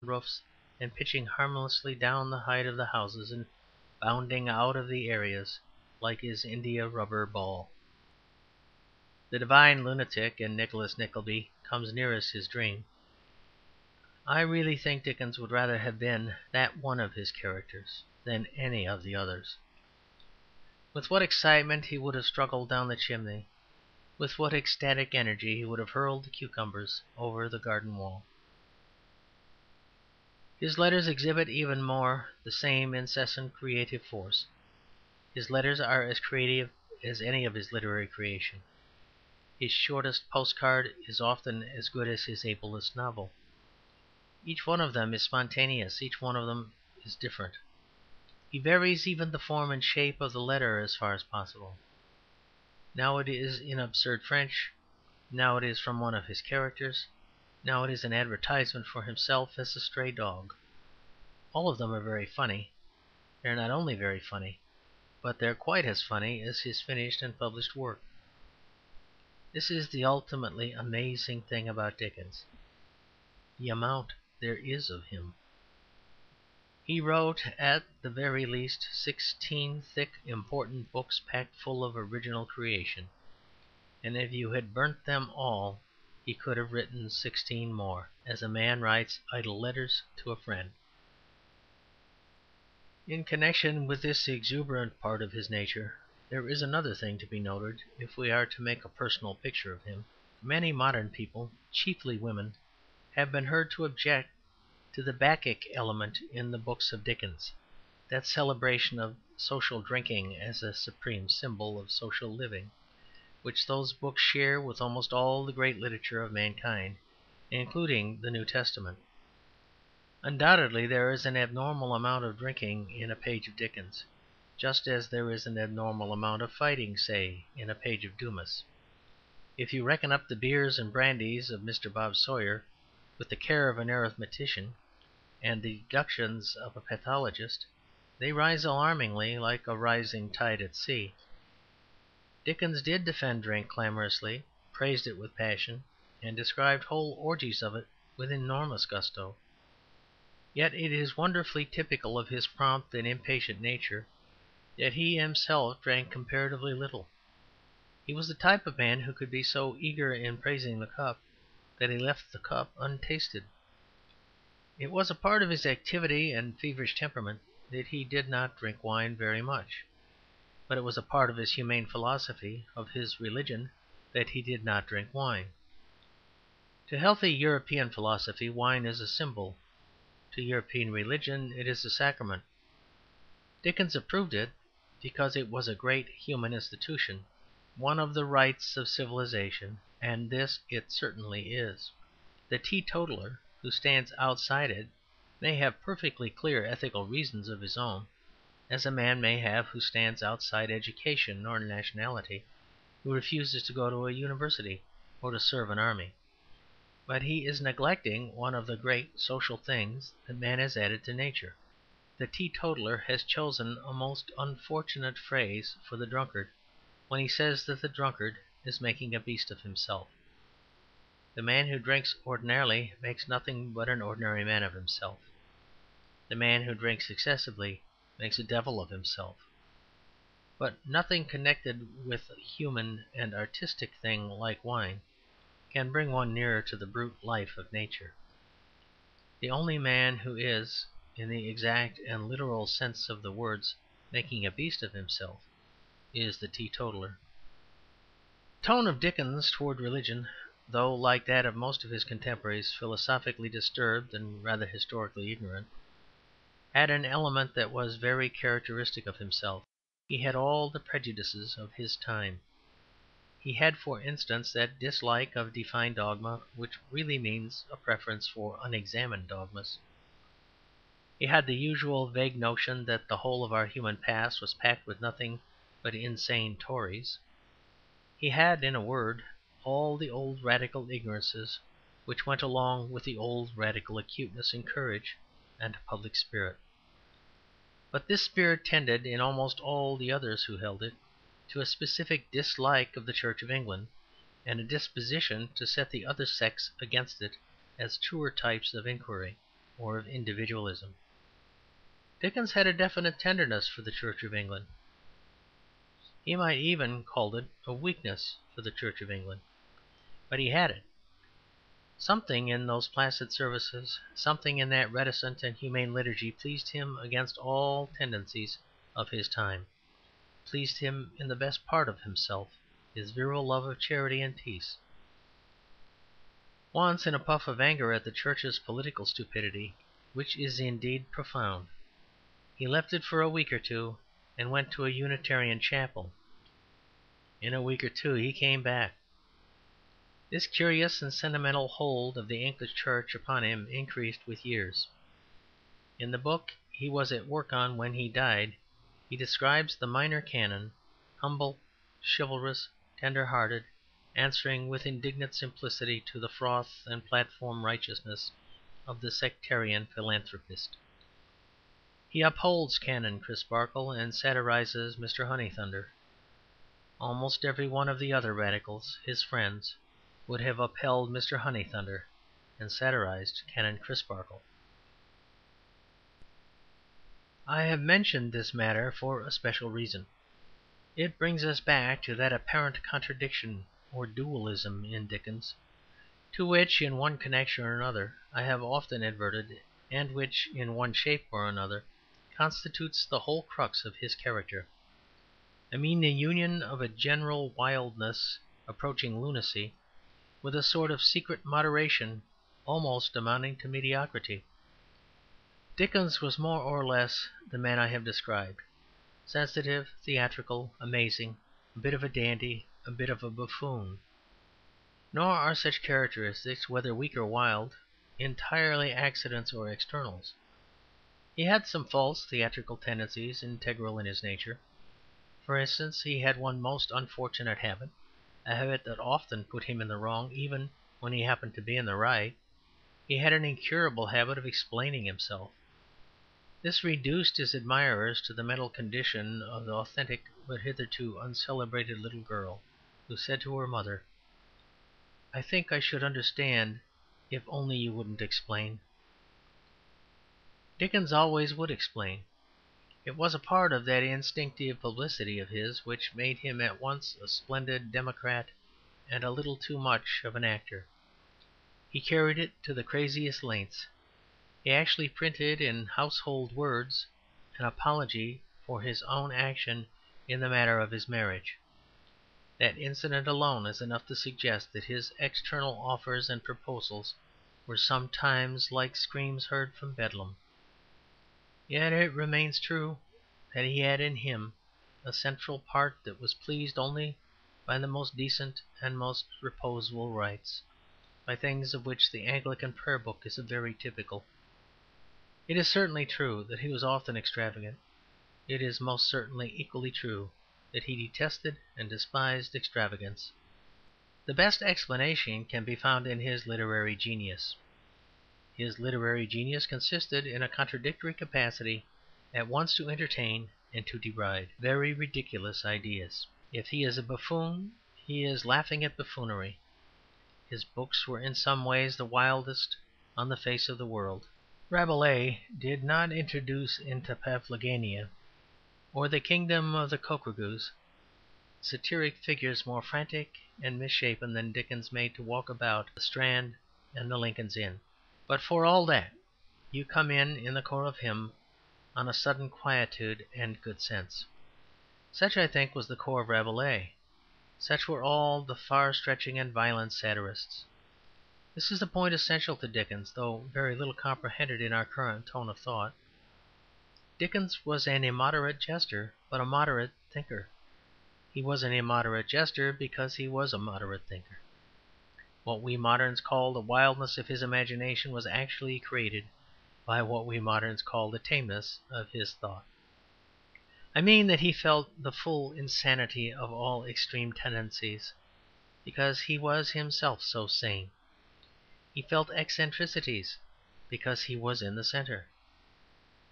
roofs and pitching harmlessly down the height of the houses and bounding out of the areas like his India rubber ball. The divine lunatic in Nicholas Nickleby comes nearest his dream. I really think Dickens would rather have been that one of his characters than any of the others. With what excitement he would have struggled down the chimney! With what ecstatic energy he would have hurled the cucumbers over the garden wall! His letters exhibit even more the same incessant creative force. His letters are as creative as any of his literary creation. His shortest postcard is often as good as his ablest novel. Each one of them is spontaneous, each one of them is different. He varies even the form and shape of the letter as far as possible. Now it is in absurd French, now it is from one of his characters, now it is an advertisement for himself as a stray dog. All of them are very funny. They are not only very funny, but they are quite as funny as his finished and published work. This is the ultimately amazing thing about Dickens, the amount there is of him. He wrote at the very least 16 thick, important books packed full of original creation, and if you had burnt them all he could have written 16 more, as a man writes idle letters to a friend. In connection with this exuberant part of his nature, there is another thing to be noted if we are to make a personal picture of him. Many modern people, chiefly women, have been heard to object to the Bacchic element in the books of Dickens, that celebration of social drinking as a supreme symbol of social living, which those books share with almost all the great literature of mankind, including the New Testament. Undoubtedly there is an abnormal amount of drinking in a page of Dickens, just as there is an abnormal amount of fighting, say, in a page of Dumas. If you reckon up the beers and brandies of Mr. Bob Sawyer with the care of an arithmetician and the deductions of a pathologist, they rise alarmingly, like a rising tide at sea. Dickens did defend drink clamorously, praised it with passion, and described whole orgies of it with enormous gusto. Yet it is wonderfully typical of his prompt and impatient nature that he himself drank comparatively little. He was the type of man who could be so eager in praising the cup that he left the cup untasted. It was a part of his activity and feverish temperament that he did not drink wine very much, but it was a part of his humane philosophy, of his religion, that he did not drink wine. To healthy European philosophy wine is a symbol, to European religion it is a sacrament. Dickens approved it because it was a great human institution, one of the rites of civilization, and this it certainly is. The teetotaler who stands outside it may have perfectly clear ethical reasons of his own, as a man may have who stands outside education or nationality, who refuses to go to a university or to serve an army. But he is neglecting one of the great social things that man has added to nature. The teetotaler has chosen a most unfortunate phrase for the drunkard when he says that the drunkard is making a beast of himself. The man who drinks ordinarily makes nothing but an ordinary man of himself. The man who drinks excessively makes a devil of himself. But nothing connected with a human and artistic thing like wine can bring one nearer to the brute life of nature. The only man who is, in the exact and literal sense of the words, making a beast of himself, is the teetotaler. The tone of Dickens towards religion, though, like that of most of his contemporaries, philosophically disturbed and rather historically ignorant, had an element that was very characteristic of himself. He had all the prejudices of his time. He had, for instance, that dislike of defined dogma which really means a preference for unexamined dogmas. He had the usual vague notion that the whole of our human past was packed with nothing but insane Tories. He had, in a word, all the old radical ignorances which went along with the old radical acuteness and courage and public spirit. But this spirit tended, in almost all the others who held it, to a specific dislike of the Church of England, and a disposition to set the other sects against it as truer types of inquiry. or of individualism. Dickens had a definite tenderness for the Church of England. He might even call it a weakness for the Church of England, but he had it. Something in those placid services, something in that reticent and humane liturgy pleased him against all tendencies of his time, pleased him in the best part of himself, his virile love of charity and peace. Once, in a puff of anger at the Church's political stupidity, which is indeed profound, he left it for a week or two and went to a Unitarian chapel. In a week or two he came back. This curious and sentimental hold of the English Church upon him increased with years. In the book he was at work on when he died, he describes the minor canon, humble, chivalrous, tender-hearted, answering with indignant simplicity to the froth and platform righteousness of the sectarian philanthropist. He upholds Canon Crisparkle and satirizes Mr. Honeythunder. Almost every one of the other radicals, his friends, would have upheld Mr. Honeythunder and satirized Canon Crisparkle. I have mentioned this matter for a special reason. It brings us back to that apparent contradiction or dualism in Dickens, to which, in one connection or another, I have often adverted, and which, in one shape or another, constitutes the whole crux of his character. I mean the union of a general wildness approaching lunacy with a sort of secret moderation almost amounting to mediocrity. Dickens was more or less the man I have described, sensitive, theatrical, amazing, a bit of a dandy, a bit of a buffoon. Nor are such characteristics, whether weak or wild, entirely accidents or externals. He had some false theatrical tendencies integral in his nature. For instance, he had one most unfortunate habit, a habit that often put him in the wrong even when he happened to be in the right. He had an incurable habit of explaining himself. This reduced his admirers to the mental condition of the authentic but hitherto uncelebrated little girl who said to her mother, "I think I should understand if only you wouldn't explain." Dickens always would explain. It was a part of that instinctive publicity of his which made him at once a splendid democrat and a little too much of an actor. He carried it to the craziest lengths. He actually printed in Household Words an apology for his own action in the matter of his marriage. That incident alone is enough to suggest that his external offers and proposals were sometimes like screams heard from Bedlam. Yet it remains true that he had in him a central part that was pleased only by the most decent and most reposeful rites, by things of which the Anglican prayer book is a very typical. It is certainly true that he was often extravagant. It is most certainly equally true that he detested and despised extravagance. The best explanation can be found in his literary genius. His literary genius consisted in a contradictory capacity at once to entertain and to deride very ridiculous ideas. If he is a buffoon, he is laughing at buffoonery. His books were in some ways the wildest on the face of the world. Rabelais did not introduce into Paphlagonia or the Kingdom of the Cockrogoos satiric figures more frantic and misshapen than Dickens made to walk about the Strand and the Lincoln's Inn. But for all that, you come in the core of him on a sudden quietude and good sense. Such, I think, was the core of Rabelais. Such were all the far-stretching and violent satirists. This is the point essential to Dickens, though very little comprehended in our current tone of thought. Dickens was an immoderate jester, but a moderate thinker. He was an immoderate jester because he was a moderate thinker. What we moderns call the wildness of his imagination was actually created by what we moderns call the tameness of his thought. I mean that he felt the full insanity of all extreme tendencies because he was himself so sane. He felt eccentricities because he was in the centre.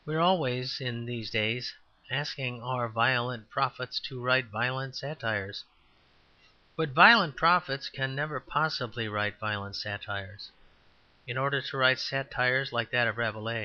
We are always, in these days, asking our violent prophets to write violent satires. But violent prophets can never possibly write violent satires. In order to write satires like that of Rabelais.